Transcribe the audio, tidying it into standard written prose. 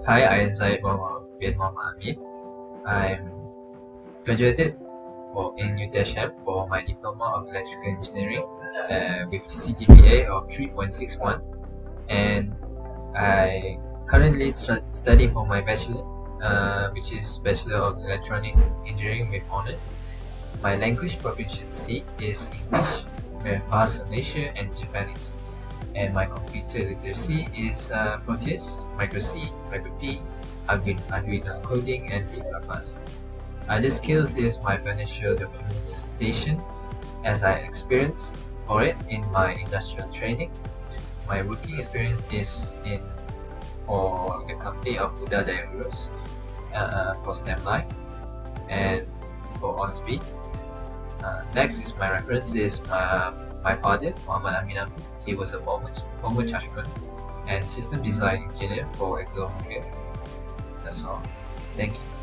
Hi, I am Zaid bin Muhammad Amin. I'm graduated in UTHM for my diploma of electrical engineering with CGPA of 3.61, and I currently studying for my bachelor, which is Bachelor of Electronic Engineering with honors. My language proficiency is English, Bahasa Malaysia, and Japanese. And my computer literacy is Proteus, Micro C, Micro P, Arduino coding, and C++. Other skills is my financial documentation, as I experienced for it in my industrial training. My working experience is in for the company of Buddha Dairyos for STEM Life and for OnSpeed. Next is my reference is my father, Muhammad Amin Amin. He was a former chargeman and system design engineer for ExxonMobil. That's all. Thank you.